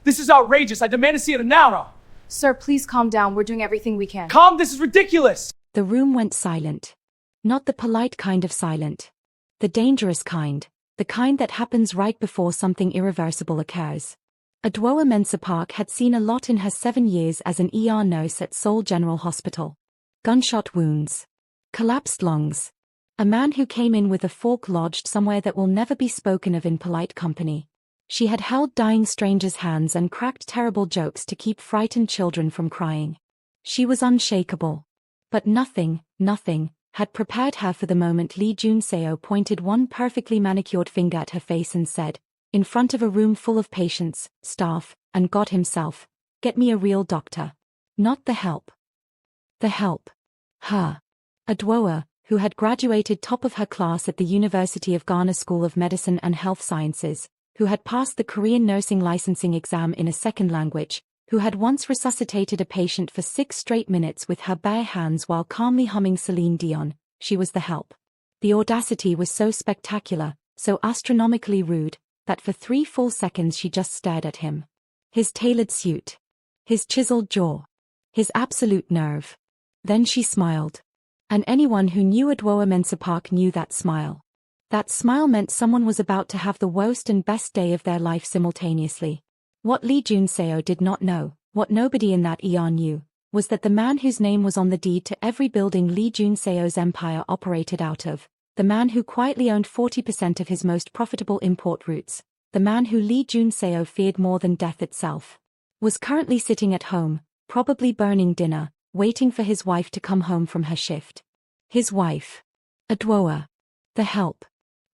This is outrageous. I demand to see it now. Sir, please calm down. We're doing everything we can. Calm, this is ridiculous. The room went silent. Not the polite kind of silent. The dangerous kind. The kind that happens right before something irreversible occurs. Adwoa Mensah-Park had seen a lot in her 7 years as an ER nurse at Seoul General Hospital. Gunshot wounds. Collapsed lungs. A man who came in with a fork lodged somewhere that will never be spoken of in polite company. She had held dying strangers' hands and cracked terrible jokes to keep frightened children from crying. She was unshakable. But nothing, had prepared her for the moment Lee Jun-seo pointed one perfectly manicured finger at her face and said, in front of a room full of patients, staff, and God himself, "Get me a real doctor. Not the help. The help." Her. Adwoa, who had graduated top of her class at the University of Ghana School of Medicine and Health Sciences, who had passed the Korean nursing licensing exam in a second language, who had once resuscitated a patient for 6 straight minutes with her bare hands while calmly humming Celine Dion, she was the help. The audacity was so spectacular, so astronomically rude, that for 3 full seconds she just stared at him. His tailored suit. His chiseled jaw. His absolute nerve. Then she smiled. And anyone who knew Adwoa Mensah-Park knew that smile. That smile meant someone was about to have the worst and best day of their life simultaneously. What Lee Jun-seo did not know, what nobody in that ER knew, was that the man whose name was on the deed to every building Lee Jun-seo's empire operated out of, the man who quietly owned 40% of his most profitable import routes, the man who Lee Jun-seo feared more than death itself, was currently sitting at home, probably burning dinner, waiting for his wife to come home from her shift. His wife. Adwoa. The help.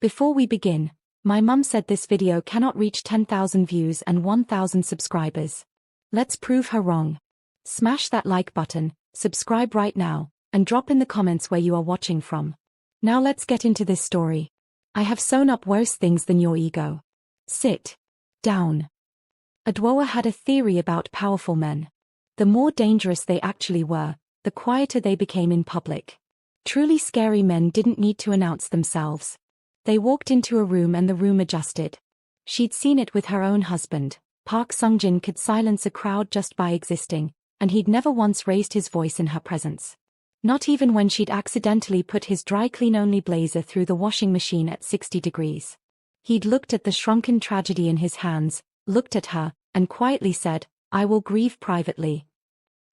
Before we begin, my mum said this video cannot reach 10,000 views and 1,000 subscribers. Let's prove her wrong. Smash that like button, subscribe right now, and drop in the comments where you are watching from. Now let's get into this story. I have sewn up worse things than your ego. Sit down. Adwoa had a theory about powerful men. The more dangerous they actually were, the quieter they became in public. Truly scary men didn't need to announce themselves. They walked into a room and the room adjusted. She'd seen it with her own husband. Park Sung-jin could silence a crowd just by existing, and he'd never once raised his voice in her presence. Not even when she'd accidentally put his dry-clean-only blazer through the washing machine at 60 degrees. He'd looked at the shrunken tragedy in his hands, looked at her, and quietly said, "I will grieve privately."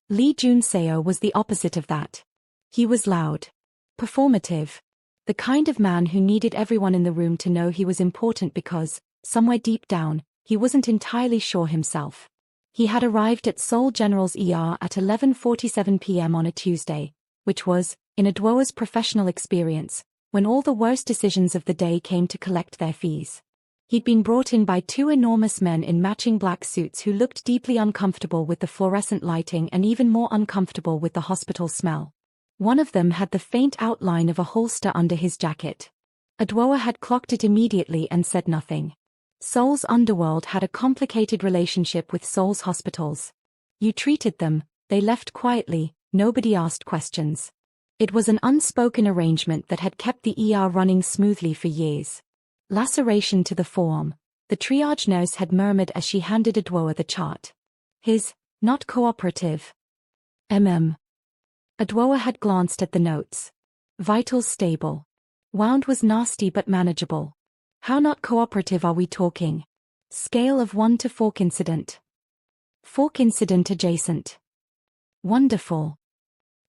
Lee Jun-seo was the opposite of that. He was loud. Performative. The kind of man who needed everyone in the room to know he was important because, somewhere deep down, he wasn't entirely sure himself. He had arrived at Seoul General's ER at 11:47 p.m. on a Tuesday, which was, in Adwoa's professional experience, when all the worst decisions of the day came to collect their fees. He'd been brought in by 2 enormous men in matching black suits who looked deeply uncomfortable with the fluorescent lighting and even more uncomfortable with the hospital smell. One of them had the faint outline of a holster under his jacket. Adwoa had clocked it immediately and said nothing. Seoul's underworld had a complicated relationship with Seoul's hospitals. You treated them, they left quietly, nobody asked questions. It was an unspoken arrangement that had kept the ER running smoothly for years. Laceration to the forearm, the triage nurse had murmured as she handed Adwoa the chart. Not cooperative. Adwoa had glanced at the notes. Vitals stable. Wound was nasty but manageable. How not cooperative are we talking? Scale of 1 to fork incident. Fork incident adjacent. Wonderful.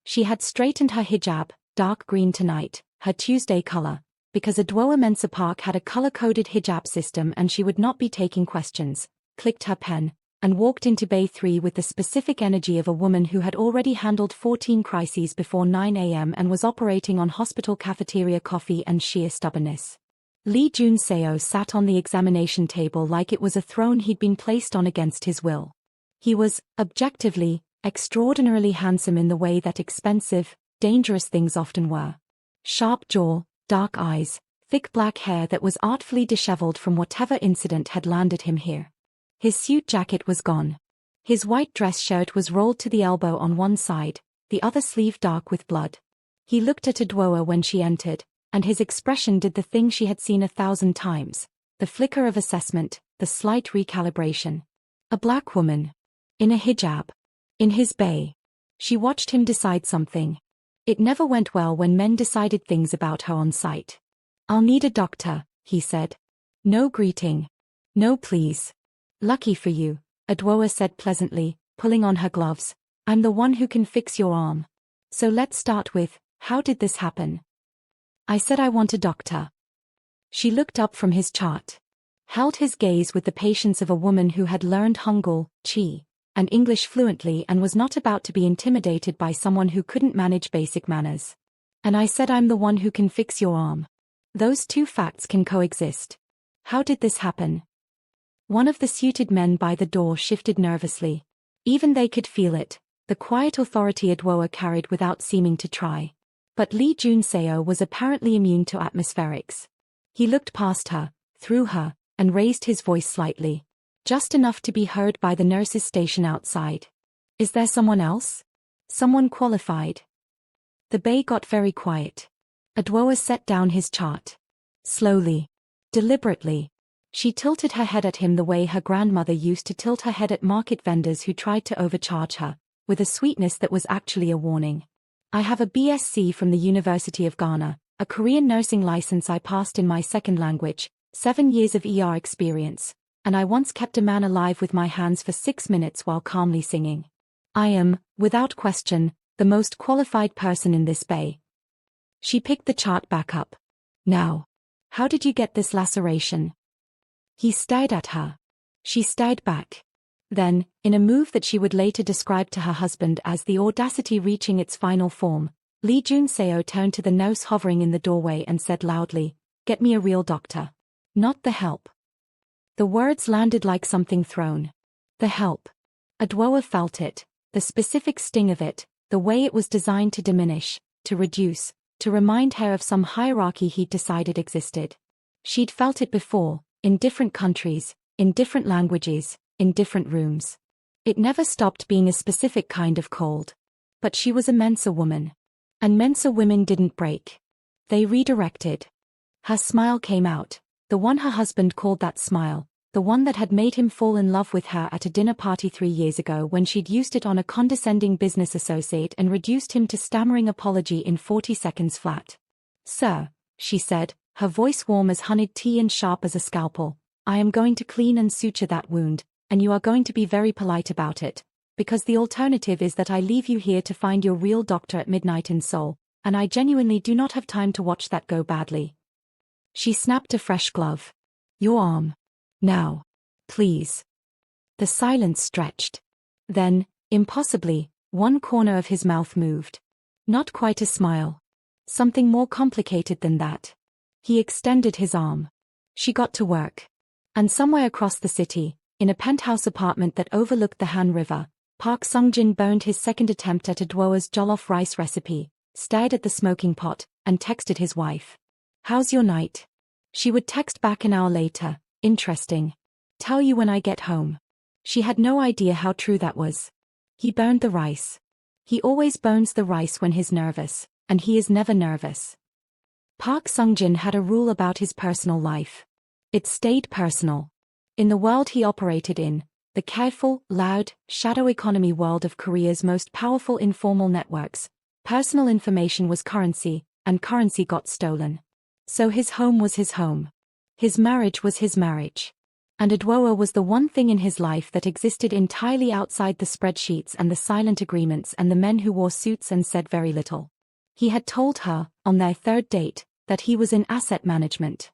She had straightened her hijab, dark green tonight, her Tuesday color, because Adwoa Mensah-Park had a color-coded hijab system and she would not be taking questions, clicked her pen, and walked into Bay 3 with the specific energy of a woman who had already handled 14 crises before 9 a.m. and was operating on hospital cafeteria coffee and sheer stubbornness. Lee Jun-seo sat on the examination table like it was a throne he'd been placed on against his will. He was, objectively, extraordinarily handsome in the way that expensive, dangerous things often were. Sharp jaw, dark eyes, thick black hair that was artfully disheveled from whatever incident had landed him here. His suit jacket was gone. His white dress shirt was rolled to the elbow on one side, the other sleeve dark with blood. He looked at Adwoa when she entered, and his expression did the thing she had seen 1,000 times, the flicker of assessment, the slight recalibration. A black woman. In a hijab. In his bay. She watched him decide something. It never went well when men decided things about her on sight. "I'll need a doctor," he said. "No greeting. No please." "Lucky for you," Adwoa said pleasantly, pulling on her gloves. "I'm the one who can fix your arm. So let's start with, how did this happen?" "I said I want a doctor." She looked up from his chart. Held his gaze with the patience of a woman who had learned Hangul, Chi, and English fluently and was not about to be intimidated by someone who couldn't manage basic manners. "And I said I'm the one who can fix your arm. Those two facts can coexist. How did this happen?" One of the suited men by the door shifted nervously. Even they could feel it, the quiet authority Adwoa carried without seeming to try. But Lee Junseo was apparently immune to atmospherics. He looked past her, through her, and raised his voice slightly. Just enough to be heard by the nurses' station outside. "Is there someone else? Someone qualified?" The bay got very quiet. Adwoa set down his chart. Slowly. Deliberately. She tilted her head at him the way her grandmother used to tilt her head at market vendors who tried to overcharge her, with a sweetness that was actually a warning. "I have a BSc from the University of Ghana, a Korean nursing license I passed in my second language, 7 years of ER experience, and I once kept a man alive with my hands for 6 minutes while calmly singing. I am, without question, the most qualified person in this bay." She picked the chart back up. "Now, how did you get this laceration?" He stared at her. She stared back. Then, in a move that she would later describe to her husband as the audacity reaching its final form, Lee Junseo turned to the nurse hovering in the doorway and said loudly, "Get me a real doctor. Not the help." The words landed like something thrown. The help. Adwoa felt it, the specific sting of it, the way it was designed to diminish, to reduce, to remind her of some hierarchy he'd decided existed. She'd felt it before, in different countries, in different languages, in different rooms. It never stopped being a specific kind of cold. But she was a Mensa woman. And Mensa women didn't break. They redirected. Her smile came out, the one her husband called that smile, the one that had made him fall in love with her at a dinner party 3 years ago when she'd used it on a condescending business associate and reduced him to stammering apology in 40 seconds flat. "Sir," she said, her voice warm as honeyed tea and sharp as a scalpel, "I am going to clean and suture that wound, and you are going to be very polite about it, because the alternative is that I leave you here to find your real doctor at midnight in Seoul, and I genuinely do not have time to watch that go badly." She snapped a fresh glove. "Your arm. Now. Please." The silence stretched. Then, impossibly, one corner of his mouth moved. Not quite a smile. Something more complicated than that. He extended his arm. She got to work. And somewhere across the city, in a penthouse apartment that overlooked the Han River, Park Sung-jin burned his second attempt at Adwoa's jollof rice recipe, stared at the smoking pot, and texted his wife. "How's your night?" She would text back an hour later, "Interesting. Tell you when I get home." She had no idea how true that was. He burned the rice. He always burns the rice when he's nervous, and he is never nervous. Park Sung-jin had a rule about his personal life. It stayed personal. In the world he operated in, the careful, loud, shadow economy world of Korea's most powerful informal networks, personal information was currency, and currency got stolen. So his home was his home. His marriage was his marriage. And Adwoa was the one thing in his life that existed entirely outside the spreadsheets and the silent agreements and the men who wore suits and said very little. He had told her, on their third date, that he was in asset management.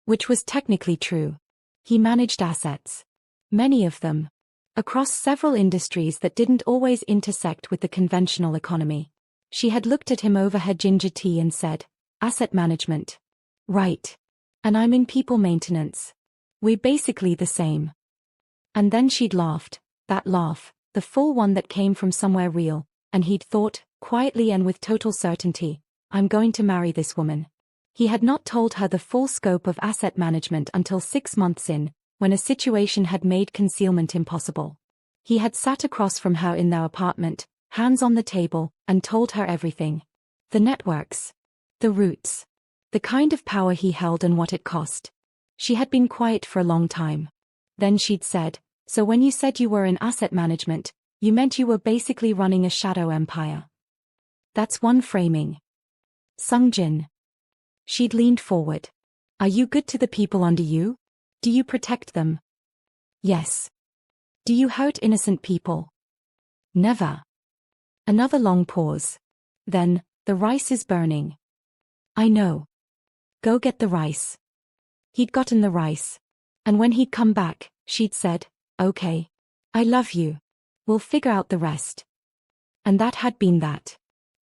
Which was technically true. He managed assets. Many of them. Across several industries that didn't always intersect with the conventional economy. She had looked at him over her ginger tea and said, "Asset management. Right. And I'm in people maintenance. We're basically the same." And then she'd laughed, that laugh, the full one that came from somewhere real, and he'd thought, quietly and with total certainty, "I'm going to marry this woman." He had not told her the full scope of asset management until 6 months in, when a situation had made concealment impossible. He had sat across from her in their apartment, hands on the table, and told her everything. The networks. The routes. The kind of power he held and what it cost. She had been quiet for a long time. Then she'd said, So when you said you were in asset management, you meant you were basically running a shadow empire. That's one framing. Sungjin. She'd leaned forward. Are you good to the people under you? Do you protect them? Yes. Do you hurt innocent people? Never. Another long pause. Then, the rice is burning. I know. Go get the rice. He'd gotten the rice. And when he'd come back, she'd said, okay. I love you. We'll figure out the rest. And that had been that.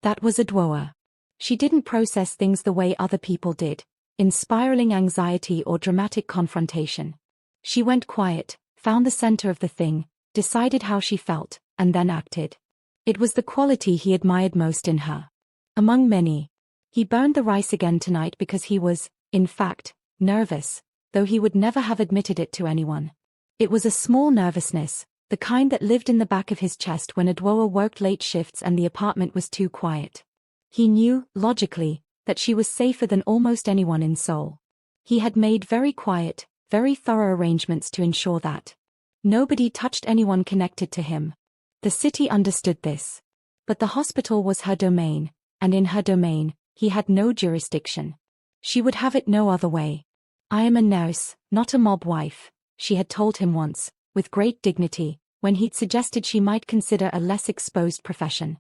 That was a Dwoa. She didn't process things the way other people did, in spiraling anxiety or dramatic confrontation. She went quiet, found the center of the thing, decided how she felt, and then acted. It was the quality he admired most in her. Among many. He burned the rice again tonight because he was, in fact, nervous, though he would never have admitted it to anyone. It was a small nervousness, the kind that lived in the back of his chest when Adwoa worked late shifts and the apartment was too quiet. He knew, logically, that she was safer than almost anyone in Seoul. He had made very quiet, very thorough arrangements to ensure that nobody touched anyone connected to him. The city understood this. But the hospital was her domain, and in her domain, he had no jurisdiction. She would have it no other way. I am a nurse, not a mob wife, she had told him once, with great dignity, when he'd suggested she might consider a less exposed profession.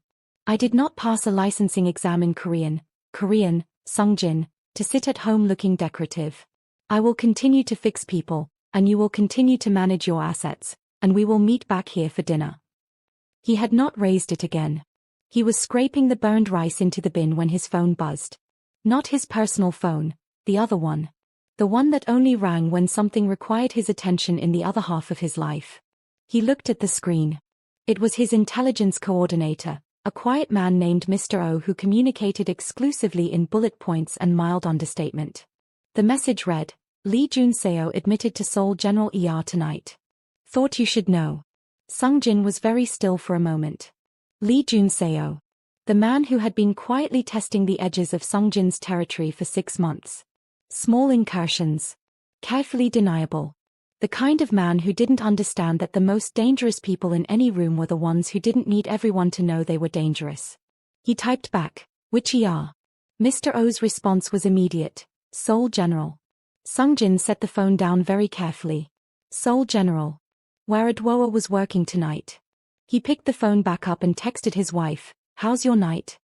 I did not pass a licensing exam in Korean, Sungjin, to sit at home looking decorative. I will continue to fix people, and you will continue to manage your assets, and we will meet back here for dinner. He had not raised it again. He was scraping the burned rice into the bin when his phone buzzed. Not his personal phone, the other one. The one that only rang when something required his attention in the other half of his life. He looked at the screen. It was his intelligence coordinator, a quiet man named Mr. O who communicated exclusively in bullet points and mild understatement. The message read, Lee Jun-seo admitted to Seoul General ER tonight. Thought you should know. Sungjin was very still for a moment. Lee Jun-seo. The man who had been quietly testing the edges of Sungjin's territory for 6 months. Small incursions. Carefully deniable. The kind of man who didn't understand that the most dangerous people in any room were the ones who didn't need everyone to know they were dangerous. He typed back, which ER? Mr. O's response was immediate, Seoul General. Sungjin set the phone down very carefully. Seoul General. Where Adwoa was working tonight. He picked the phone back up and texted his wife, how's your night?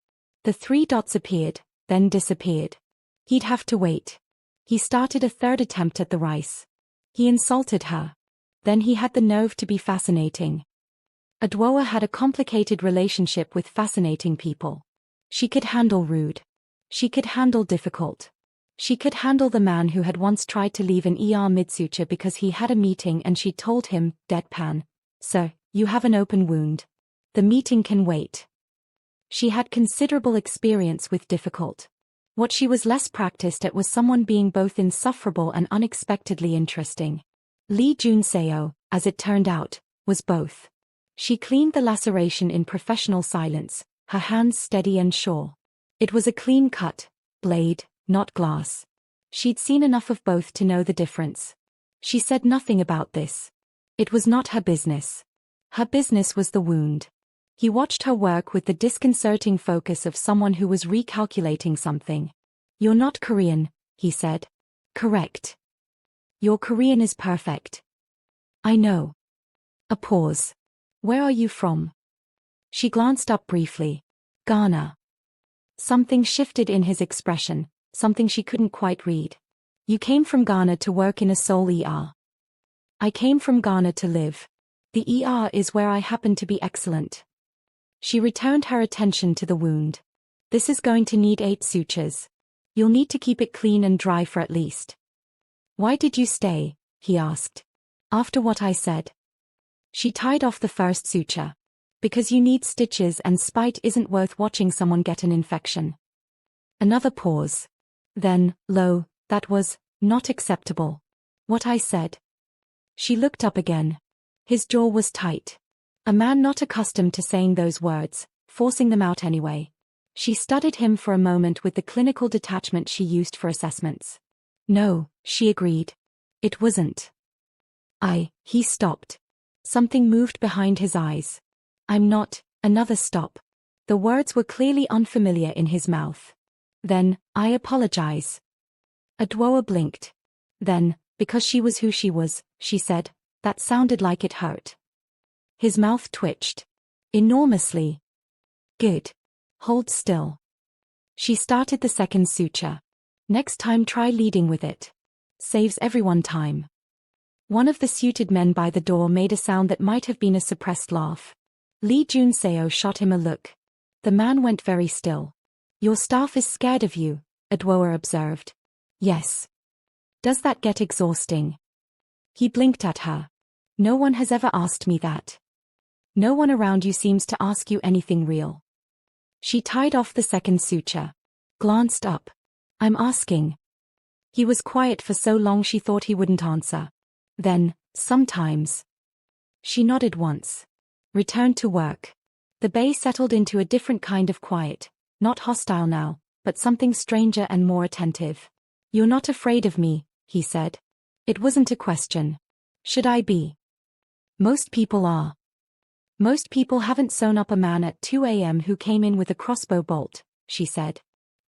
The 3 dots appeared, then disappeared. He'd have to wait. He started a third attempt at the rice. He insulted her. Then he had the nerve to be fascinating. Adwoa had a complicated relationship with fascinating people. She could handle rude. She could handle difficult. She could handle the man who had once tried to leave an ER mid-suture because he had a meeting and she told him, deadpan, Sir, you have an open wound. The meeting can wait. She had considerable experience with difficult. What she was less practiced at was someone being both insufferable and unexpectedly interesting. Lee Jun-seo, as it turned out, was both. She cleaned the laceration in professional silence, her hands steady and sure. It was a clean cut, blade, not glass. She'd seen enough of both to know the difference. She said nothing about this. It was not her business. Her business was the wound. He watched her work with the disconcerting focus of someone who was recalculating something. You're not Korean, he said. Correct. Your Korean is perfect. I know. A pause. Where are you from? She glanced up briefly. Ghana. Something shifted in his expression, something she couldn't quite read. You came from Ghana to work in a Seoul ER. I came from Ghana to live. The ER is where I happen to be excellent. She returned her attention to the wound. This is going to need 8 sutures. You'll need to keep it clean and dry for at least. Why did you stay? He asked. After what I said. She tied off the first suture. Because you need stitches and spite isn't worth watching someone get an infection. Another pause. Then, that was not acceptable. What I said. She looked up again. His jaw was tight. A man not accustomed to saying those words, forcing them out anyway. She studied him for a moment with the clinical detachment she used for assessments. No, she agreed. It wasn't. He stopped. Something moved behind his eyes. I'm not. Another stop. The words were clearly unfamiliar in his mouth. Then, I apologize. Adwoa blinked. Then, because she was who she was, she said, that sounded like it hurt. His mouth twitched. Enormously. Good. Hold still. She started the second suture. Next time try leading with it. Saves everyone time. One of the suited men by the door made a sound that might have been a suppressed laugh. Lee Junseo shot him a look. The man went very still. Your staff is scared of you, Adwoa observed. Yes. Does that get exhausting? He blinked at her. No one has ever asked me that. No one around you seems to ask you anything real. She tied off the second suture. Glanced up. I'm asking. He was quiet for so long she thought he wouldn't answer. Then, sometimes. She nodded once. Returned to work. The bay settled into a different kind of quiet, not hostile now, but something stranger and more attentive. You're not afraid of me, he said. It wasn't a question. Should I be? Most people are. Most people haven't sewn up a man at 2 a.m. who came in with a crossbow bolt, she said.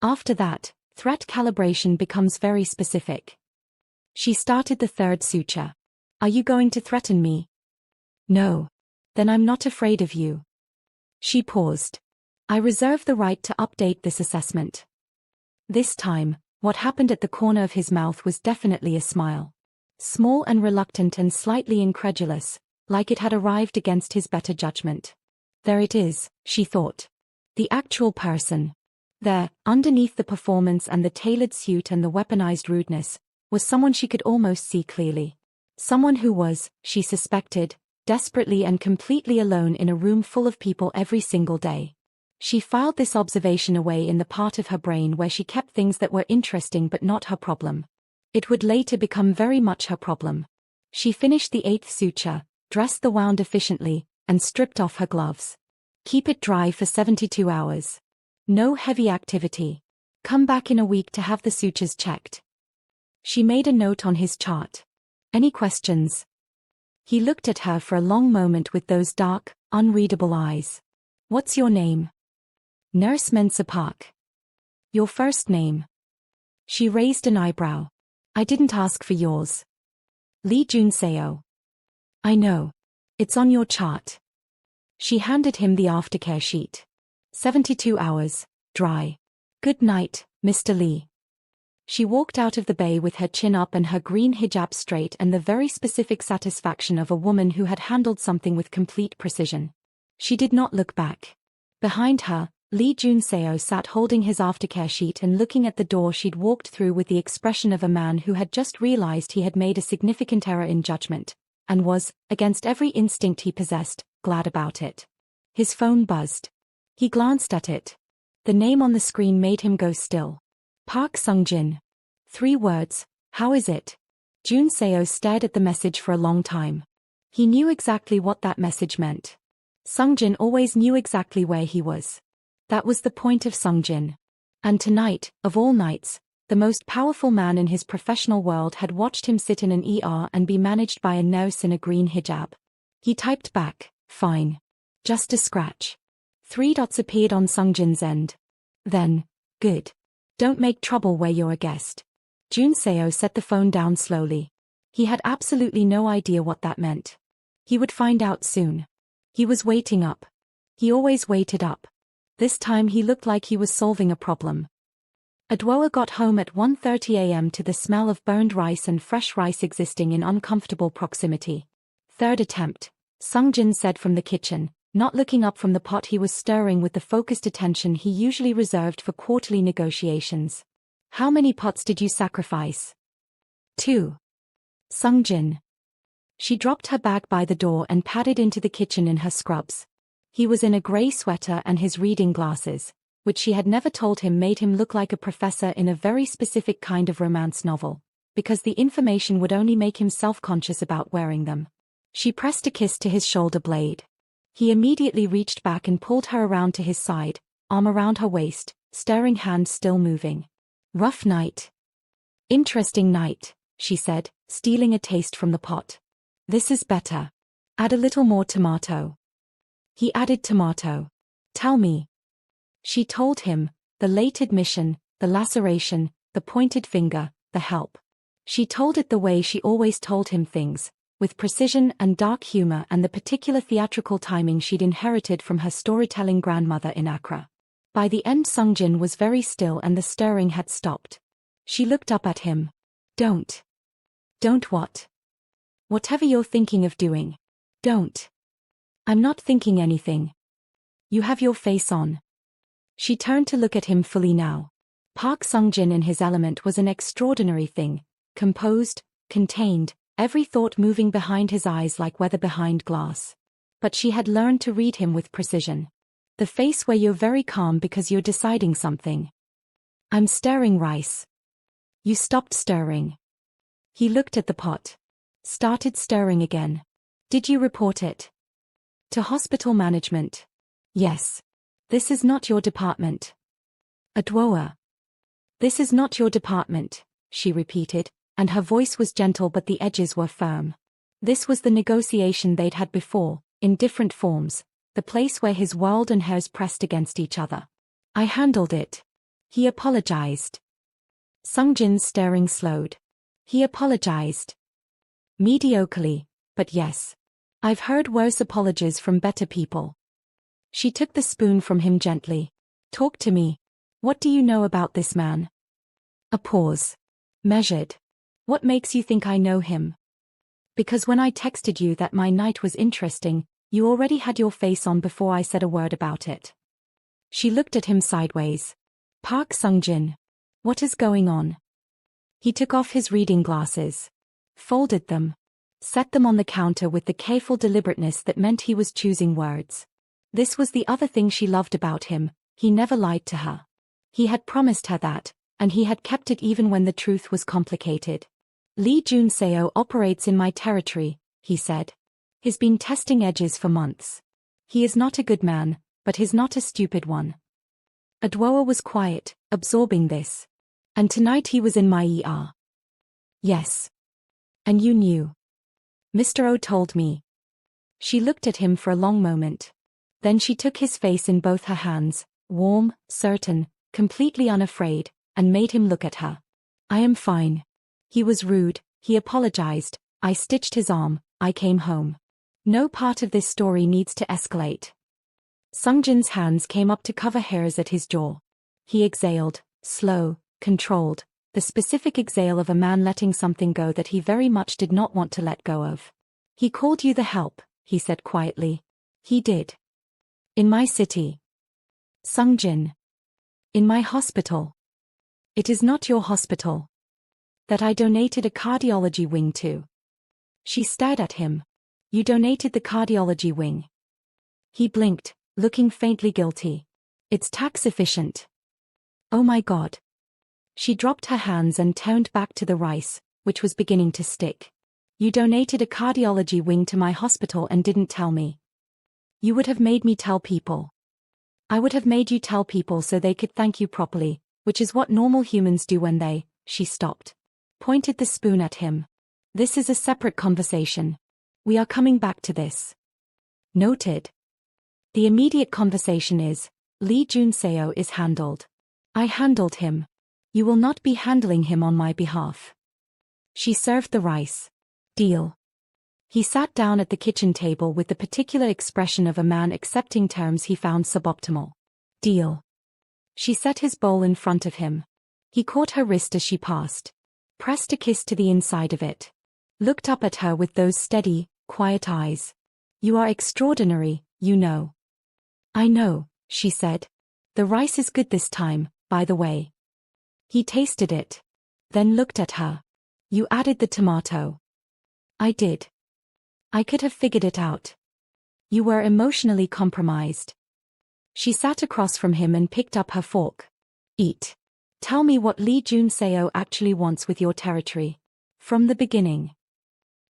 After that, threat calibration becomes very specific. She started the third suture. Are you going to threaten me? No. Then I'm not afraid of you. She paused. I reserve the right to update this assessment. This time, what happened at the corner of his mouth was definitely a smile. Small and reluctant and slightly incredulous, like it had arrived against his better judgment. There it is, she thought. The actual person. There, underneath the performance and the tailored suit and the weaponized rudeness, was someone she could almost see clearly. Someone who was, she suspected, desperately and completely alone in a room full of people every single day. She filed this observation away in the part of her brain where she kept things that were interesting but not her problem. It would later become very much her problem. She finished the 8th suture, dressed the wound efficiently, and stripped off her gloves. Keep it dry for 72 hours. No heavy activity. Come back in a week to have the sutures checked. She made a note on his chart. Any questions? He looked at her for a long moment with those dark, unreadable eyes. What's your name? Nurse Mensa Park. Your first name? She raised an eyebrow. I didn't ask for yours. Lee Junseo. I know. It's on your chart. She handed him the aftercare sheet. 72 hours, dry. Good night, Mr. Lee. She walked out of the bay with her chin up and her green hijab straight and the very specific satisfaction of a woman who had handled something with complete precision. She did not look back. Behind her, Lee Junseo sat holding his aftercare sheet and looking at the door she'd walked through with the expression of a man who had just realized he had made a significant error in judgment, and was, against every instinct he possessed, glad about it. His phone buzzed. He glanced at it. The name on the screen made him go still. Park Sungjin. 3 words, how is it? Junseo stared at the message for a long time. He knew exactly what that message meant. Sungjin always knew exactly where he was. That was the point of Sungjin. And tonight, of all nights, the most powerful man in his professional world had watched him sit in an ER and be managed by a nurse in a green hijab. He typed back, fine. Just a scratch. 3 dots appeared on Sungjin's end. Then, good. Don't make trouble where you're a guest. Junseo set the phone down slowly. He had absolutely no idea what that meant. He would find out soon. He was waiting up. He always waited up. This time he looked like he was solving a problem. Adwoa got home at 1:30 a.m. to the smell of burned rice and fresh rice existing in uncomfortable proximity. Third attempt, Sungjin said from the kitchen, not looking up from the pot he was stirring with the focused attention he usually reserved for quarterly negotiations. How many pots did you sacrifice? 2. Sungjin. She dropped her bag by the door and padded into the kitchen in her scrubs. He was in a grey sweater and his reading glasses, which she had never told him made him look like a professor in a very specific kind of romance novel, because the information would only make him self-conscious about wearing them. She pressed a kiss to his shoulder blade. He immediately reached back and pulled her around to his side, arm around her waist, stirring hand still moving. Rough night. Interesting night, she said, stealing a taste from the pot. This is better. Add a little more tomato. He added tomato. Tell me. She told him, the late admission, the laceration, the pointed finger, the help. She told it the way she always told him things, with precision and dark humor and the particular theatrical timing she'd inherited from her storytelling grandmother in Accra. By the end Sungjin was very still and the stirring had stopped. She looked up at him. Don't. Don't what? Whatever you're thinking of doing. Don't. I'm not thinking anything. You have your face on. She turned to look at him fully now. Park Sungjin in his element was an extraordinary thing, composed, contained, every thought moving behind his eyes like weather behind glass. But she had learned to read him with precision. The face where you're very calm because you're deciding something. I'm stirring rice. You stopped stirring. He looked at the pot. Started stirring again. Did you report it? To hospital management. Yes. This is not your department. Adwoa. This is not your department, she repeated, and her voice was gentle but the edges were firm. This was the negotiation they'd had before, in different forms, the place where his world and hers pressed against each other. I handled it. He apologized. Sungjin's staring slowed. He apologized. Mediocrely, but yes. I've heard worse apologies from better people. She took the spoon from him gently. Talk to me. What do you know about this man? A pause. Measured. What makes you think I know him? Because when I texted you that my night was interesting, you already had your face on before I said a word about it. She looked at him sideways. Park Sungjin. What is going on? He took off his reading glasses. Folded them. Set them on the counter with the careful deliberateness that meant he was choosing words. This was the other thing she loved about him, he never lied to her. He had promised her that, and he had kept it even when the truth was complicated. Lee Junseo operates in my territory, he said. He's been testing edges for months. He is not a good man, but he's not a stupid one. Adwoa was quiet, absorbing this. And tonight he was in my ER. Yes. And you knew. Mr. O told me. She looked at him for a long moment. Then she took his face in both her hands, warm, certain, completely unafraid, and made him look at her. I am fine. He was rude, he apologized, I stitched his arm, I came home. No part of this story needs to escalate. Sungjin's hands came up to cover hers at his jaw. He exhaled, slow, controlled, the specific exhale of a man letting something go that he very much did not want to let go of. He called you the help, he said quietly. He did. In my city. Sungjin. In my hospital. It is not your hospital. That I donated a cardiology wing to. She stared at him. You donated the cardiology wing. He blinked, looking faintly guilty. It's tax efficient. Oh my God. She dropped her hands and turned back to the rice, which was beginning to stick. You donated a cardiology wing to my hospital and didn't tell me. You would have made me tell people. I would have made you tell people so they could thank you properly, which is what normal humans do when they, she stopped. Pointed the spoon at him. This is a separate conversation. We are coming back to this. Noted. The immediate conversation is, Lee Junseo is handled. I handled him. You will not be handling him on my behalf. She served the rice. Deal. He sat down at the kitchen table with the particular expression of a man accepting terms he found suboptimal. Deal. She set his bowl in front of him. He caught her wrist as she passed. Pressed a kiss to the inside of it. Looked up at her with those steady, quiet eyes. You are extraordinary, you know. I know, she said. The rice is good this time, by the way. He tasted it. Then looked at her. You added the tomato. I did. I could have figured it out. You were emotionally compromised. She sat across from him and picked up her fork. Eat. Tell me what Lee Junseo actually wants with your territory. From the beginning.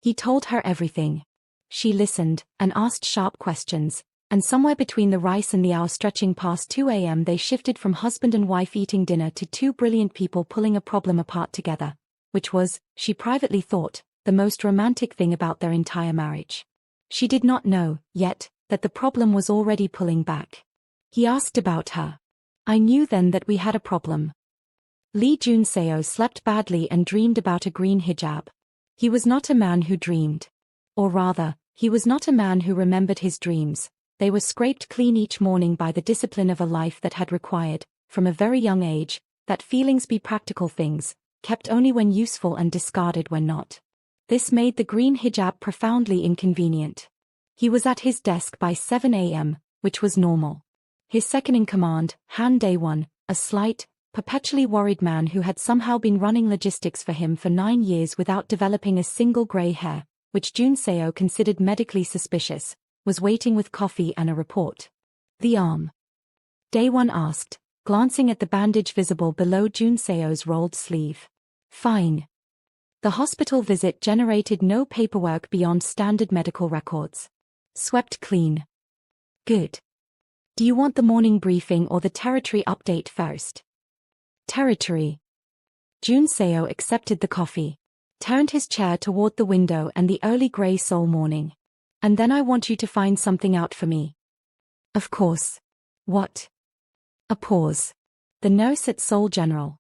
He told her everything. She listened, and asked sharp questions, and somewhere between the rice and the hour stretching past 2 a.m. they shifted from husband and wife eating dinner to two brilliant people pulling a problem apart together, which was, she privately thought, the most romantic thing about their entire marriage. She did not know, yet, that the problem was already pulling back. He asked about her. I knew then that we had a problem. Lee Junseo slept badly and dreamed about a green hijab. He was not a man who dreamed. Or rather, he was not a man who remembered his dreams. They were scraped clean each morning by the discipline of a life that had required, from a very young age, that feelings be practical things, kept only when useful and discarded when not. This made the green hijab profoundly inconvenient. He was at his desk by 7 a.m., which was normal. His second-in-command, Han Dae-won, a slight, perpetually worried man who had somehow been running logistics for him for 9 years without developing a single grey hair, which Junseo considered medically suspicious, was waiting with coffee and a report. The arm? Dae-won asked, glancing at the bandage visible below Junseo's rolled sleeve. Fine. The hospital visit generated no paperwork beyond standard medical records. Swept clean. Good. Do you want the morning briefing or the territory update first? Territory. Junseo accepted the coffee, turned his chair toward the window and the early grey Seoul morning. And then I want you to find something out for me. Of course. What? A pause. The nurse at Seoul General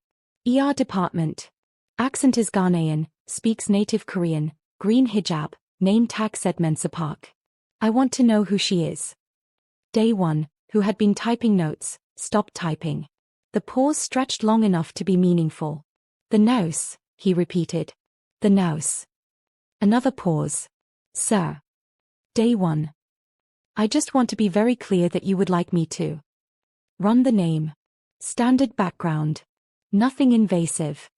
ER Department. Accent is Ghanaian, speaks native Korean, green hijab, name tag said Mensa Park. I want to know who she is. Dae-won, who had been typing notes, stopped typing. The pause stretched long enough to be meaningful. The nurse, he repeated. The nurse. Another pause. Sir. Dae-won. I just want to be very clear that you would like me to run the name. Standard background. Nothing invasive.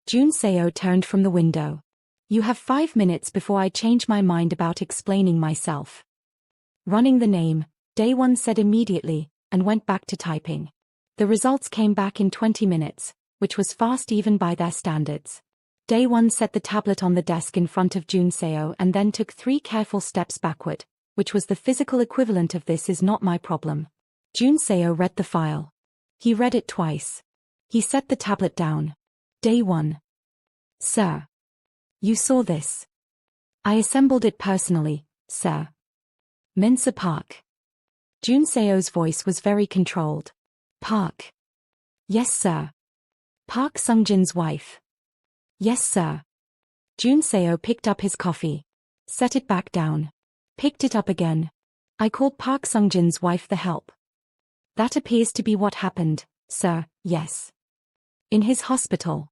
Junseo turned from the window. You have 5 minutes before I change my mind about explaining myself. Running the name, Dae-won said immediately, and went back to typing. The results came back in 20 minutes, which was fast even by their standards. Dae-won set the tablet on the desk in front of Junseo and then took 3 careful steps backward, which was the physical equivalent of "this is not my problem." Junseo read the file. He read it twice. He set the tablet down. Dae-won. Sir. You saw this. I assembled it personally, sir. Mensa Park. Junseo's voice was very controlled. Park. Yes, sir. Park Sungjin's wife. Yes, sir. Junseo picked up his coffee. Set it back down. Picked it up again. I called Park Sungjin's wife the help. That appears to be what happened, sir, yes. In his hospital.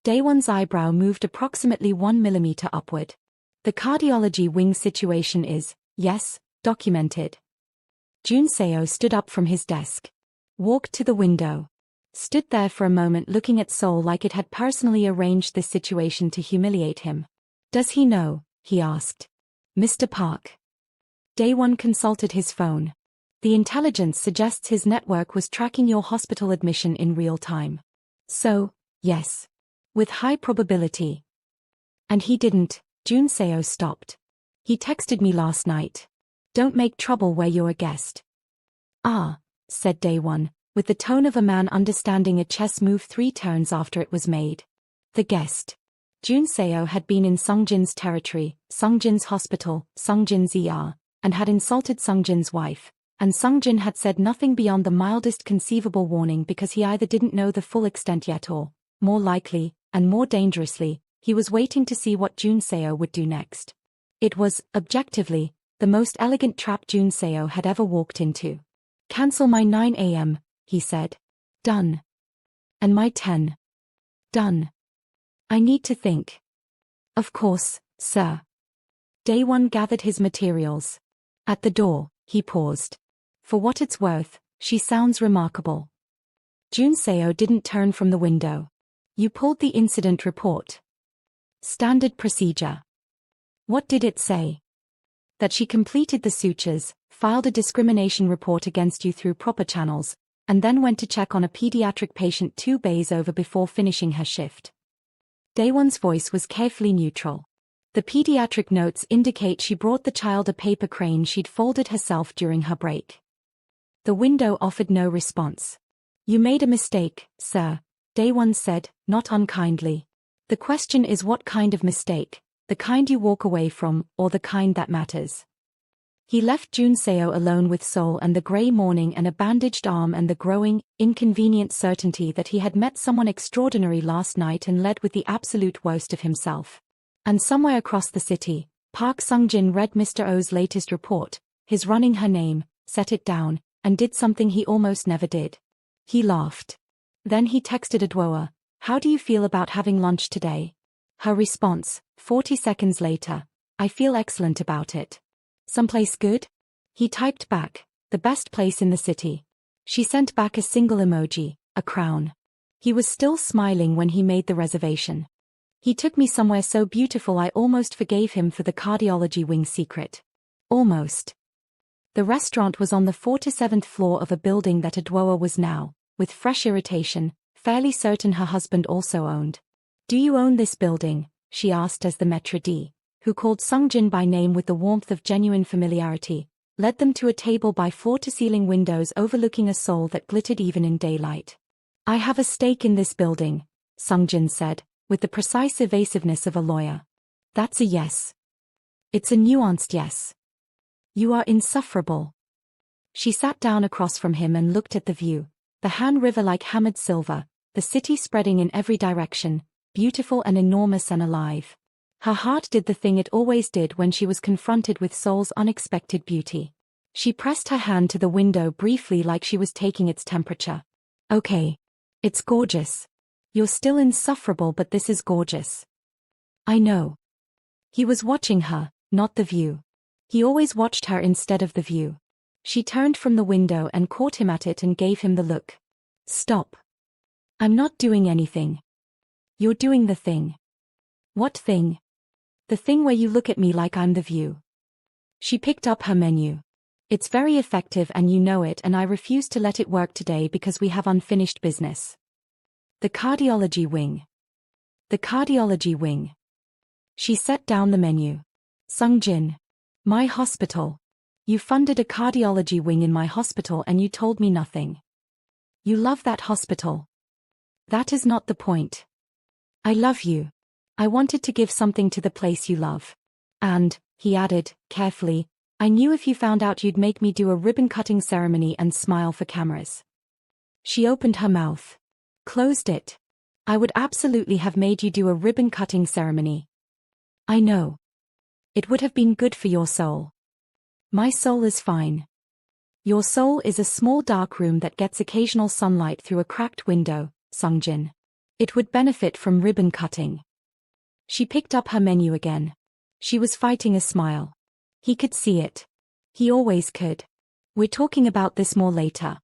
Dae-won's eyebrow moved approximately 1 millimeter upward. The cardiology wing situation is, yes, documented. Junseo stood up from his desk. Walked to the window. Stood there for a moment looking at Seoul like it had personally arranged this situation to humiliate him. Does he know? He asked. Mr. Park. Dae-won consulted his phone. The intelligence suggests his network was tracking your hospital admission in real time. So, yes. With high probability. And he didn't. Junseo stopped. He texted me last night. Don't make trouble where you're a guest. Ah, said Dae-won, with the tone of a man understanding a chess move 3 turns after it was made. The guest. Junseo had been in Sungjin's territory, Sungjin's hospital, Sungjin's ER, and had insulted Sungjin's wife, and Sungjin had said nothing beyond the mildest conceivable warning because he either didn't know the full extent yet or, more likely, and more dangerously, he was waiting to see what Junseo would do next. It was, objectively, the most elegant trap Junseo had ever walked into. Cancel my 9 a.m., he said. Done. And my 10. Done. I need to think. Of course, sir. Dae-won gathered his materials. At the door, he paused. For what it's worth, she sounds remarkable. Junseo didn't turn from the window. You pulled the incident report. Standard procedure. What did it say? That she completed the sutures, filed a discrimination report against you through proper channels, and then went to check on a pediatric patient 2 bays over before finishing her shift. Dae-won's voice was carefully neutral. The pediatric notes indicate she brought the child a paper crane she'd folded herself during her break. The window offered no response. You made a mistake, sir, Dae-won said, not unkindly. The question is what kind of mistake, the kind you walk away from, or the kind that matters. He left Junseo alone with Seoul and the grey morning and a bandaged arm and the growing, inconvenient certainty that he had met someone extraordinary last night and led with the absolute worst of himself. And somewhere across the city, Park Sung-jin read Mr. Oh's latest report, his running her name, set it down, and did something he almost never did. He laughed. Then he texted Adwoa, "How do you feel about having lunch today?" Her response, 40 seconds later, "I feel excellent about it." "Someplace good?" He typed back, "The best place in the city." She sent back a single emoji, a crown. He was still smiling when he made the reservation. He took me somewhere so beautiful I almost forgave him for the cardiology wing secret. Almost. The restaurant was on the 47th floor of a building that Adwoa was now, with fresh irritation, fairly certain her husband also owned. "Do you own this building?" she asked as the maître d', who called Sung-jin by name with the warmth of genuine familiarity, led them to a table by floor-to-ceiling windows overlooking a Seoul that glittered even in daylight. "I have a stake in this building," Sung-jin said, with the precise evasiveness of a lawyer. "That's a yes. It's a nuanced yes. You are insufferable." She sat down across from him and looked at the view, the Han River like hammered silver, the city spreading in every direction, beautiful and enormous and alive. Her heart did the thing it always did when she was confronted with Seoul's unexpected beauty. She pressed her hand to the window briefly like she was taking its temperature. "Okay. It's gorgeous. You're still insufferable, but this is gorgeous." "I know." He was watching her, not the view. He always watched her instead of the view. She turned from the window and caught him at it and gave him the look. "Stop. I'm not doing anything. You're doing the thing." "What thing?" "The thing where you look at me like I'm the view." She picked up her menu. "It's very effective and you know it, and I refuse to let it work today because we have unfinished business." "The cardiology wing." "The cardiology wing." She set down the menu. "Sung-jin. My hospital. You funded a cardiology wing in my hospital and you told me nothing. You love that hospital." "That is not the point. I love you. I wanted to give something to the place you love. And," he added, carefully, "I knew if you found out you'd make me do a ribbon-cutting ceremony and smile for cameras." She opened her mouth. Closed it. "I would absolutely have made you do a ribbon-cutting ceremony." "I know. It would have been good for your soul." "My soul is fine." "Your soul is a small dark room that gets occasional sunlight through a cracked window, Sung-jin. It would benefit from ribbon cutting." She picked up her menu again. She was fighting a smile. He could see it. He always could. "We're talking about this more later."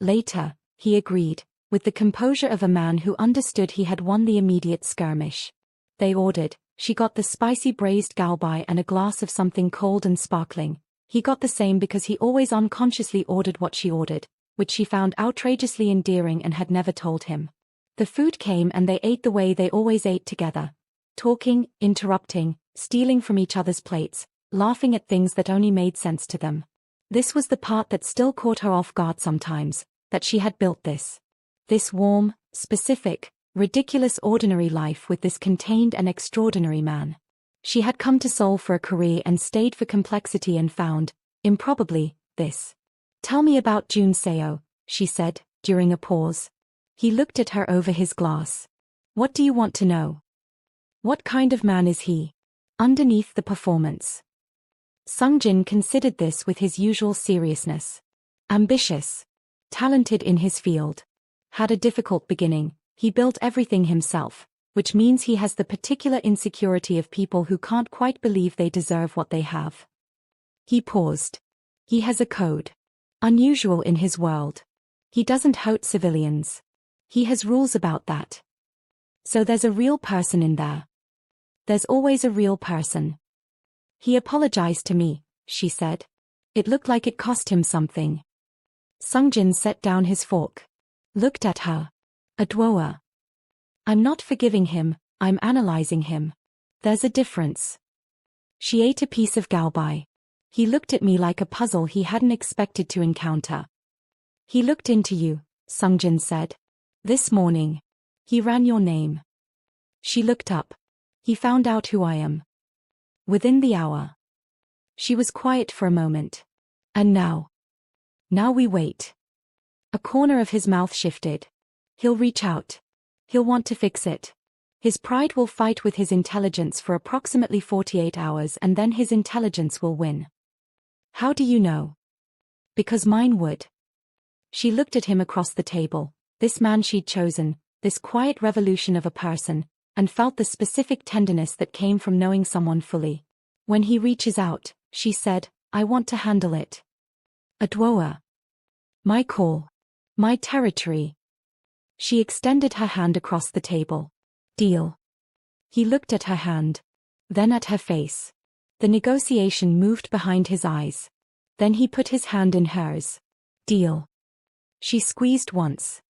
"Later," he agreed, with the composure of a man who understood he had won the immediate skirmish. They ordered. She got the spicy braised galbai and a glass of something cold and sparkling. He got the same because he always unconsciously ordered what she ordered, which she found outrageously endearing and had never told him. The food came and they ate the way they always ate together. Talking, interrupting, stealing from each other's plates, laughing at things that only made sense to them. This was the part that still caught her off guard sometimes, that she had built this warm, specific, ridiculous ordinary life with this contained and extraordinary man. She had come to Seoul for a career and stayed for complexity and found, improbably, this. "Tell me about Junseo," she said, during a pause. He looked at her over his glass. "What do you want to know? What kind of man is he?" Underneath the performance. Sung-jin considered this with his usual seriousness. Ambitious. Talented in his field. Had a difficult beginning. He built everything himself, which means he has the particular insecurity of people who can't quite believe they deserve what they have. He paused. He has a code. Unusual in his world. He doesn't hurt civilians. He has rules about that. So there's a real person in there. There's always a real person. "He apologized to me," she said. It looked like it cost him something. Sung-jin set down his fork. Looked at her. "Adwoa. I'm not forgiving him, I'm analyzing him. There's a difference." She ate a piece of galbai. He looked at me like a puzzle he hadn't expected to encounter. "He looked into you," Sung-jin said. "This morning. He ran your name." She looked up. "He found out who I am." Within the hour. She was quiet for a moment. And now? Now we wait. A corner of his mouth shifted. He'll reach out. He'll want to fix it. His pride will fight with his intelligence for approximately 48 hours and then his intelligence will win. How do you know? Because mine would. She looked at him across the table, this man she'd chosen, this quiet revolution of a person, and felt the specific tenderness that came from knowing someone fully. When he reaches out, she said, I want to handle it. Adwoa. My call. My territory. She extended her hand across the table. Deal. He looked at her hand. Then at her face. The negotiation moved behind his eyes. Then he put his hand in hers. Deal. She squeezed once.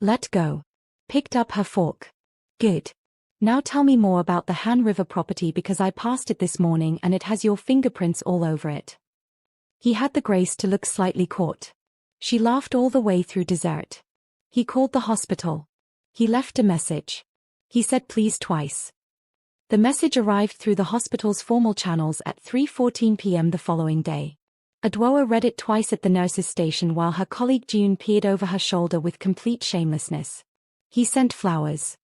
Let go. Picked up her fork. Good. Now tell me more about the Han River property because I passed it this morning and it has your fingerprints all over it. He had the grace to look slightly caught. She laughed all the way through dessert. He called the hospital. He left a message. He said please twice. The message arrived through the hospital's formal channels at 3:14 p.m. the following day. Adwoa read it twice at the nurse's station while her colleague June peered over her shoulder with complete shamelessness. He sent flowers.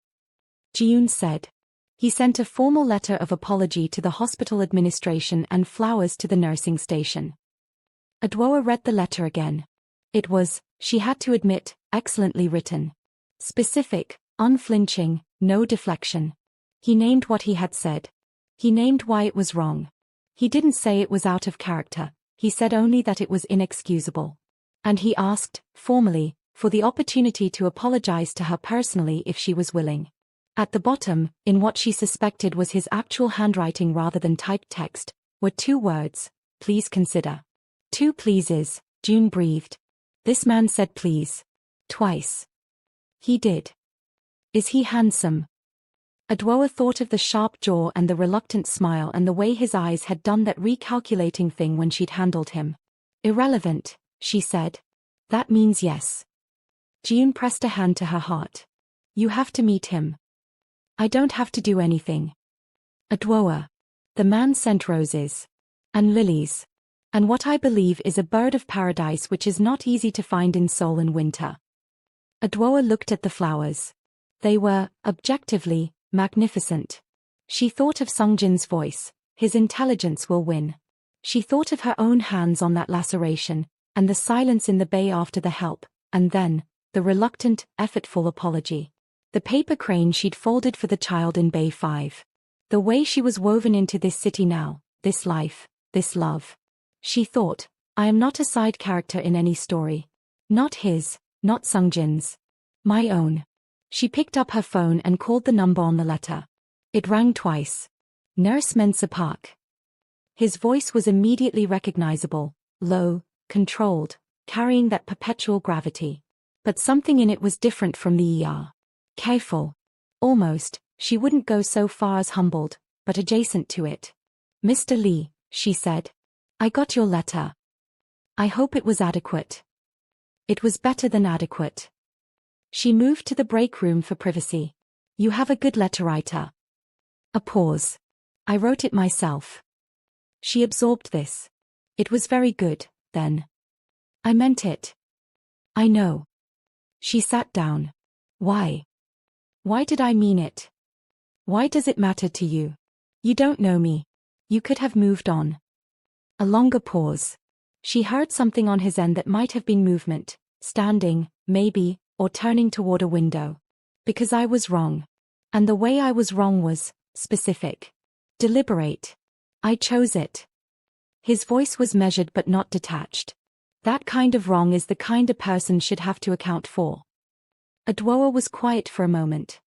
June said. He sent a formal letter of apology to the hospital administration and flowers to the nursing station. Adwoa read the letter again. It was, she had to admit, excellently written. Specific, unflinching, no deflection. He named what he had said. He named why it was wrong. He didn't say it was out of character, he said only that it was inexcusable. And he asked, formally, for the opportunity to apologize to her personally if she was willing. At the bottom, in what she suspected was his actual handwriting rather than typed text, were 2 words, please consider. 2 pleases, June breathed. This man said please. Twice. He did. Is he handsome? Adwoa thought of the sharp jaw and the reluctant smile and the way his eyes had done that recalculating thing when she'd handled him. Irrelevant, she said. That means yes. June pressed a hand to her heart. You have to meet him. I don't have to do anything. Adwoa. The man sent roses. And lilies. And what I believe is a bird of paradise which is not easy to find in Seoul in winter. Adwoa looked at the flowers. They were, objectively, magnificent. She thought of Sungjin's voice, his intelligence will win. She thought of her own hands on that laceration, and the silence in the bay after the help, and then, the reluctant, effortful apology. The paper crane she'd folded for the child in Bay 5. The way she was woven into this city now, this life, this love. She thought, I am not a side character in any story. Not his, not Sungjin's. My own. She picked up her phone and called the number on the letter. It rang twice. Nurse Mensa Park. His voice was immediately recognizable, low, controlled, carrying that perpetual gravity. But something in it was different from the ER. Careful. Almost, she wouldn't go so far as humbled, but adjacent to it. Mr. Lee, she said. I got your letter. I hope it was adequate. It was better than adequate. She moved to the break room for privacy. You have a good letter writer. A pause. I wrote it myself. She absorbed this. It was very good, then. I meant it. I know. She sat down. Why? Why did I mean it? Why does it matter to you? You don't know me. You could have moved on. A longer pause. She heard something on his end that might have been movement, standing, maybe, or turning toward a window. Because I was wrong. And the way I was wrong was, specific. Deliberate. I chose it. His voice was measured but not detached. That kind of wrong is the kind a person should have to account for. Adwoa was quiet for a moment.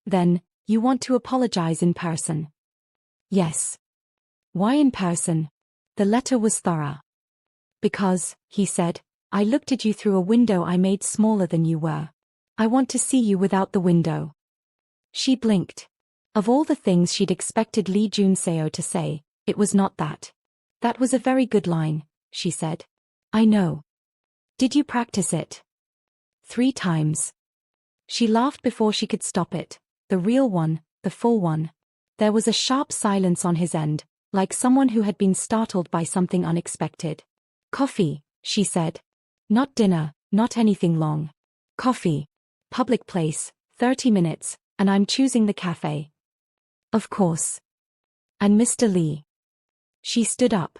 Then, you want to apologize in person? Yes. Why in person? The letter was thorough. Because, he said, I looked at you through a window I made smaller than you were. I want to see you without the window. She blinked. Of all the things she'd expected Lee Junseo to say, it was not that. That was a very good line, she said. I know. Did you practice it? 3 times. She laughed before she could stop it. The real one, the full one. There was a sharp silence on his end, like someone who had been startled by something unexpected. Coffee, she said. Not dinner, not anything long. Coffee. Public place, 30 minutes, and I'm choosing the cafe. Of course. And Mr. Lee. She stood up.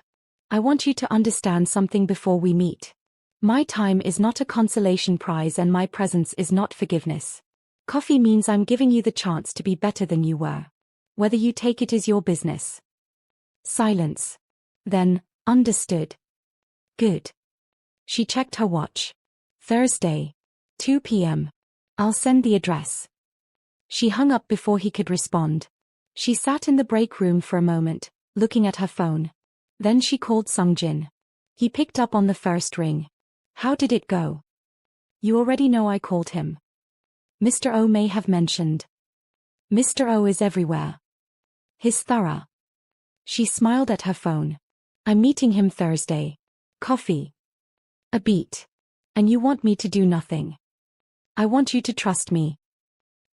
I want you to understand something before we meet. My time is not a consolation prize and my presence is not forgiveness. Coffee means I'm giving you the chance to be better than you were. Whether you take it is your business. Silence. Then, understood. Good. She checked her watch. Thursday. 2 p.m. I'll send the address. She hung up before he could respond. She sat in the break room for a moment, looking at her phone. Then she called Sungjin. He picked up on the first ring. How did it go? You already know I called him. Mr. O may have mentioned. Mr. O is everywhere. He's thorough. She smiled at her phone. I'm meeting him Thursday. Coffee. A beat. And you want me to do nothing. I want you to trust me.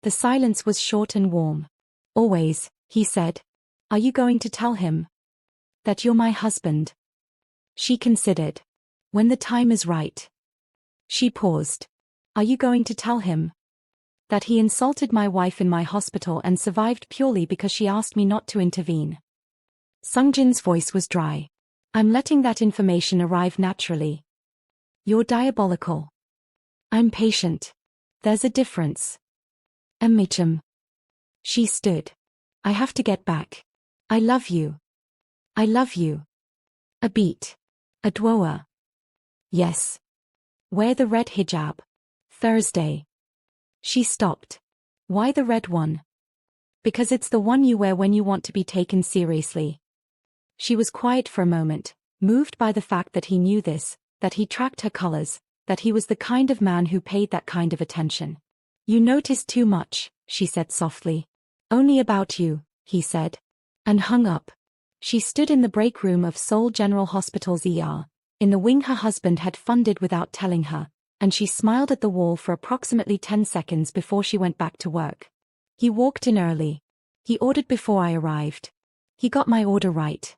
The silence was short and warm. Always, he said. Are you going to tell him that you're my husband? She considered. When the time is right. She paused. Are you going to tell him that he insulted my wife in my hospital and survived purely because she asked me not to intervene? Sungjin's voice was dry. I'm letting that information arrive naturally. You're diabolical. I'm patient. There's a difference. Mitchum. She stood. I have to get back. I love you. I love you. A beat. A dwoa. Yes. Wear the red hijab. Thursday. She stopped. Why the red one? Because it's the one you wear when you want to be taken seriously. She was quiet for a moment, moved by the fact that he knew this, that he tracked her colors, that he was the kind of man who paid that kind of attention. You notice too much, she said softly. Only about you, he said. And hung up. She stood in the break room of Seoul General Hospital's ER, in the wing her husband had funded without telling her, and she smiled at the wall for approximately 10 seconds before she went back to work. He walked in early. He ordered before I arrived. He got my order right.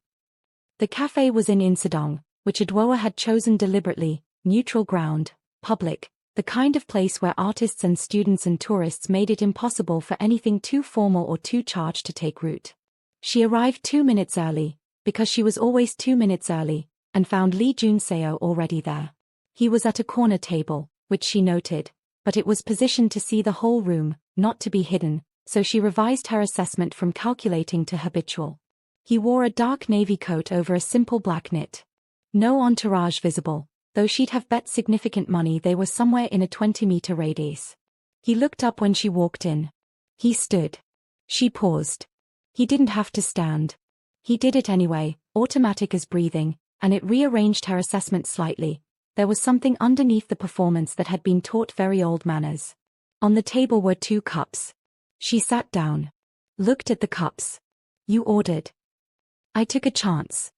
The cafe was in Insadong, which Adwoa had chosen deliberately, neutral ground, public, the kind of place where artists and students and tourists made it impossible for anything too formal or too charged to take root. She arrived 2 minutes early, because she was always 2 minutes early, and found Lee Junseo already there. He was at a corner table, which she noted, but it was positioned to see the whole room, not to be hidden, so she revised her assessment from calculating to habitual. He wore a dark navy coat over a simple black knit. No entourage visible, though she'd have bet significant money they were somewhere in a 20-meter radius. He looked up when she walked in. He stood. She paused. He didn't have to stand. He did it anyway, automatic as breathing, and it rearranged her assessment slightly. There was something underneath the performance that had been taught very old manners. On the table were 2 cups. She sat down. Looked at the cups. You ordered. I took a chance.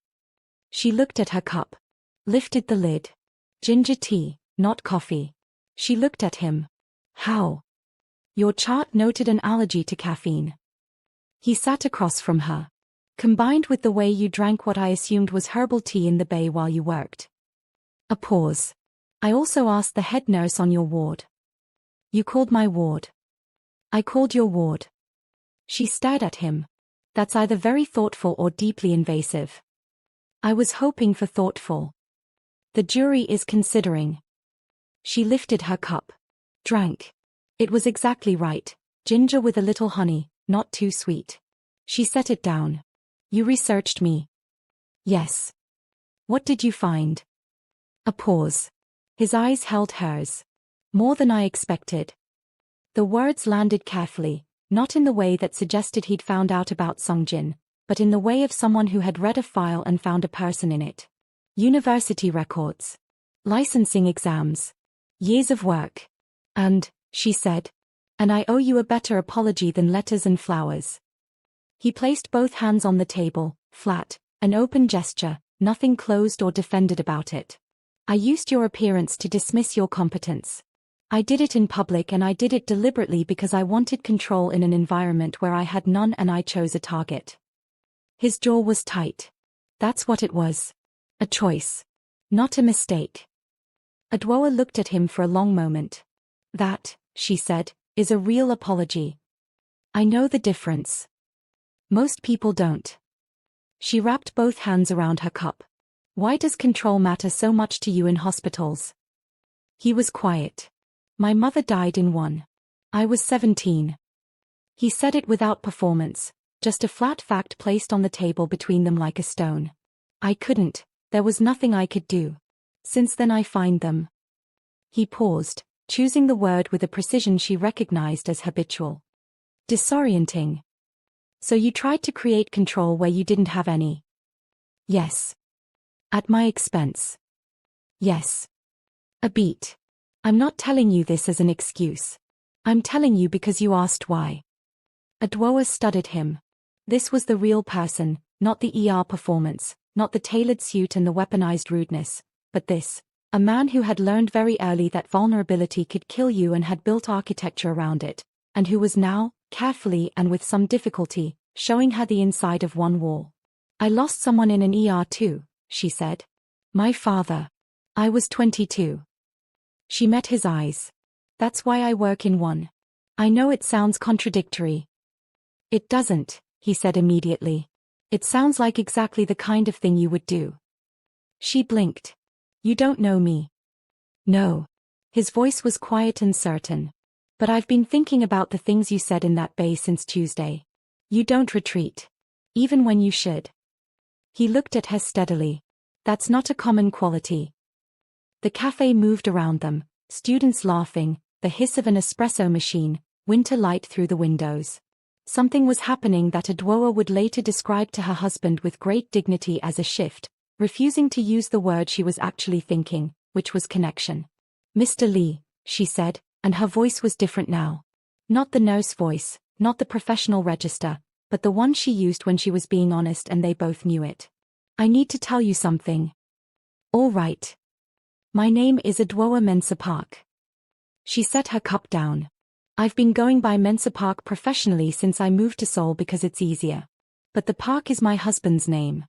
She looked at her cup. Lifted the lid. Ginger tea, not coffee. She looked at him. How? Your chart noted an allergy to caffeine. He sat across from her. Combined with the way you drank what I assumed was herbal tea in the bay while you worked. A pause. I also asked the head nurse on your ward. You called my ward. I called your ward. She stared at him. That's either very thoughtful or deeply invasive. I was hoping for thoughtful. The jury is considering. She lifted her cup. Drank. It was exactly right. Ginger with a little honey, not too sweet. She set it down. You researched me. Yes. What did you find? A pause. His eyes held hers. More than I expected. The words landed carefully, not in the way that suggested he'd found out about Sungjin, but in the way of someone who had read a file and found a person in it. University records. Licensing exams. Years of work. And, she said, and I owe you a better apology than letters and flowers. He placed both hands on the table, flat, an open gesture, nothing closed or defended about it. I used your appearance to dismiss your competence. I did it in public and I did it deliberately because I wanted control in an environment where I had none and I chose a target. His jaw was tight. That's what it was. A choice. Not a mistake. Adwoa looked at him for a long moment. That, she said, is a real apology. I know the difference. Most people don't. She wrapped both hands around her cup. Why does control matter so much to you in hospitals? He was quiet. My mother died in one. I was 17. He said it without performance, just a flat fact placed on the table between them like a stone. I couldn't, there was nothing I could do. Since then I find them. He paused, choosing the word with a precision she recognized as habitual. Disorienting. So you tried to create control where you didn't have any? Yes. At my expense. Yes. A beat. I'm not telling you this as an excuse. I'm telling you because you asked why. Adwoa studied him. This was the real person, not the ER performance, not the tailored suit and the weaponized rudeness, but this. A man who had learned very early that vulnerability could kill you and had built architecture around it, and who was now, carefully and with some difficulty, showing her the inside of one wall. I lost someone in an ER too, she said. My father. I was 22. She met his eyes. That's why I work in one. I know it sounds contradictory. It doesn't, he said immediately. It sounds like exactly the kind of thing you would do. She blinked. You don't know me. No. His voice was quiet and certain. But I've been thinking about the things you said in that bay since Tuesday. You don't retreat. Even when you should. He looked at her steadily. That's not a common quality. The cafe moved around them, students laughing, the hiss of an espresso machine, winter light through the windows. Something was happening that Adwoa would later describe to her husband with great dignity as a shift, refusing to use the word she was actually thinking, which was connection. Mr. Lee, she said, and her voice was different now. Not the nurse voice, not the professional register, but the one she used when she was being honest and they both knew it. I need to tell you something. All right. My name is Adwoa Mensa Park. She set her cup down. I've been going by Mensa Park professionally since I moved to Seoul because it's easier. But the Park is my husband's name.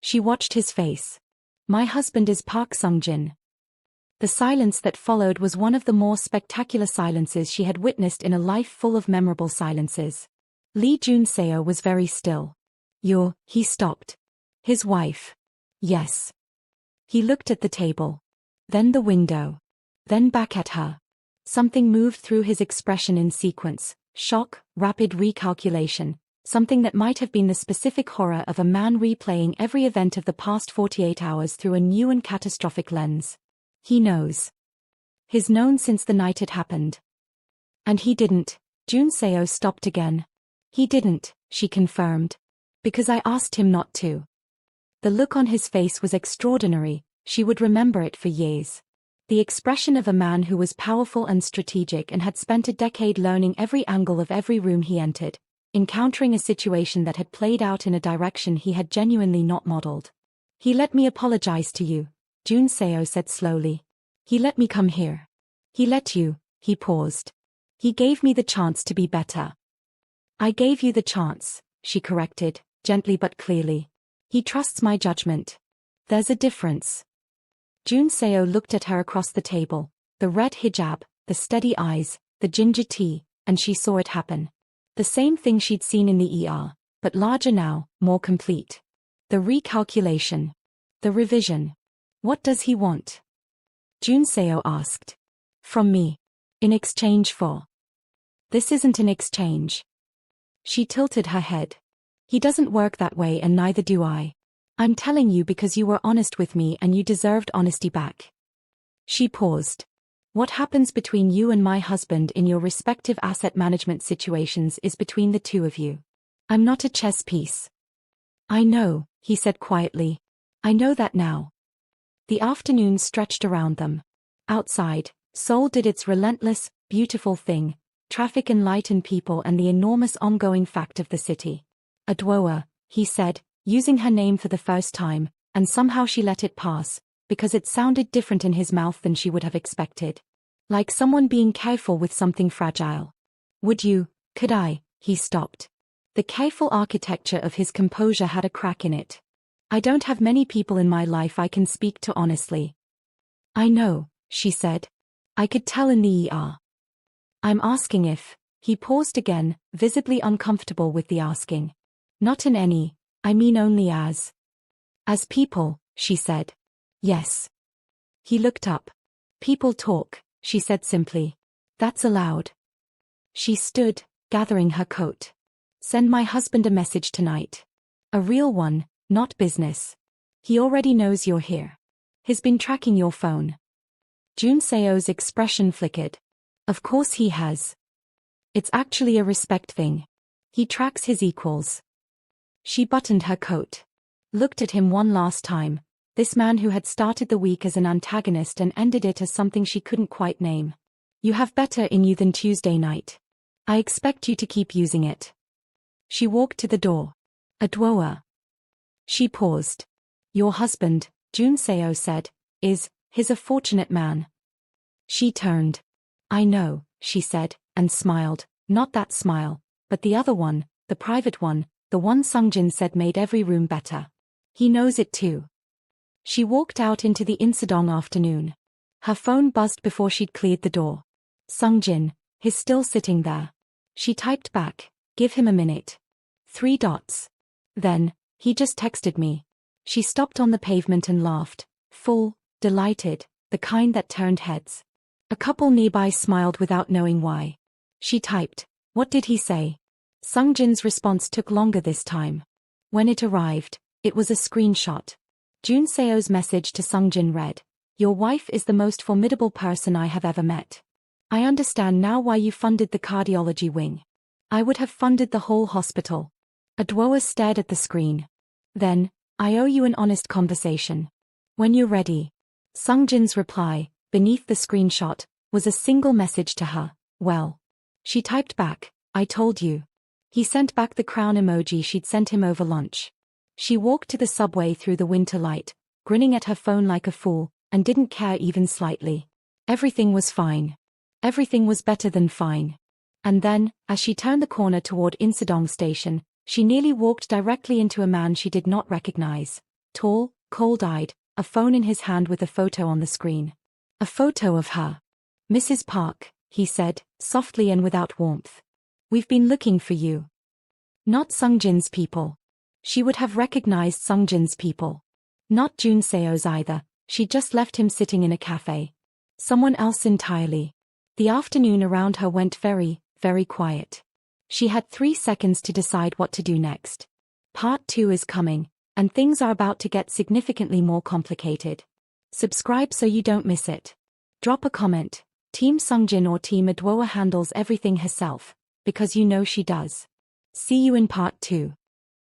She watched his face. My husband is Park Sung-jin. The silence that followed was one of the more spectacular silences she had witnessed in a life full of memorable silences. Lee Jun-seo was very still. He stopped. His wife. Yes. He looked at the table. Then the window. Then back at her. Something moved through his expression in sequence, shock, rapid recalculation, something that might have been the specific horror of a man replaying every event of the past 48 hours through a new and catastrophic lens. He knows. He's known since the night it happened. And he didn't. Jun-seo stopped again. He didn't, she confirmed. Because I asked him not to. The look on his face was extraordinary, she would remember it for years. The expression of a man who was powerful and strategic and had spent a decade learning every angle of every room he entered, encountering a situation that had played out in a direction he had genuinely not modeled. He let me apologize to you, Jun-seo said slowly. He let me come here. He let you, he paused. He gave me the chance to be better. I gave you the chance, she corrected, gently but clearly. He trusts my judgment. There's a difference. Jun-seo looked at her across the table, the red hijab, the steady eyes, the ginger tea, and she saw it happen. The same thing she'd seen in the ER, but larger now, more complete. The recalculation. The revision. What does he want? Jun-seo asked. From me. In exchange for. This isn't an exchange. She tilted her head. He doesn't work that way and neither do I. I'm telling you because you were honest with me and you deserved honesty back. She paused. What happens between you and my husband in your respective asset management situations is between the two of you. I'm not a chess piece. I know, he said quietly. I know that now. The afternoon stretched around them. Outside, Seoul did its relentless, beautiful thing, traffic and light and people and the enormous ongoing fact of the city. Adwoa, he said, using her name for the first time, and somehow she let it pass, because it sounded different in his mouth than she would have expected. Like someone being careful with something fragile. Could I? He stopped. The careful architecture of his composure had a crack in it. I don't have many people in my life I can speak to honestly. I know, she said. I could tell in the ER. I'm asking if. He paused again, visibly uncomfortable with the asking. Not in any, I mean only as. As people, she said. Yes. He looked up. People talk, she said simply. That's allowed. She stood, gathering her coat. Send my husband a message tonight. A real one, not business. He already knows you're here. He's been tracking your phone. Junseo's expression flickered. Of course he has. It's actually a respect thing. He tracks his equals. She buttoned her coat. Looked at him one last time, this man who had started the week as an antagonist and ended it as something she couldn't quite name. You have better in you than Tuesday night. I expect you to keep using it. She walked to the door. Adwoa. She paused. Your husband, Junseo said, he's a fortunate man. She turned. I know, she said, and smiled, not that smile, but the other one, the private one, the one Sungjin said made every room better. He knows it too. She walked out into the Insadong afternoon. Her phone buzzed before she'd cleared the door. Sungjin, he's still sitting there. She typed back, give him a minute. 3 dots. Then, he just texted me. She stopped on the pavement and laughed, full, delighted, the kind that turned heads. A couple nearby smiled without knowing why. She typed, what did he say? Sungjin's response took longer this time. When it arrived, it was a screenshot. Junseo's message to Sungjin read, your wife is the most formidable person I have ever met. I understand now why you funded the cardiology wing. I would have funded the whole hospital. Adwoa stared at the screen. Then, I owe you an honest conversation. When you're ready. Sungjin's reply, beneath the screenshot, was a single message to her, well. She typed back, I told you. He sent back the crown emoji she'd sent him over lunch. She walked to the subway through the winter light, grinning at her phone like a fool, and didn't care even slightly. Everything was fine. Everything was better than fine. And then, as she turned the corner toward Insadong Station, she nearly walked directly into a man she did not recognize. Tall, cold-eyed, a phone in his hand with a photo on the screen. A photo of her. Mrs. Park, he said, softly and without warmth. We've been looking for you. Not Sungjin's people. She would have recognized Sungjin's people. Not Junseo's either, she'd just left him sitting in a cafe. Someone else entirely. The afternoon around her went very, very quiet. She had 3 seconds to decide what to do next. Part 2 is coming, and things are about to get significantly more complicated. Subscribe so you don't miss it. Drop a comment. Team Sungjin or Team Adwoa handles everything herself, because you know she does. See you in part 2.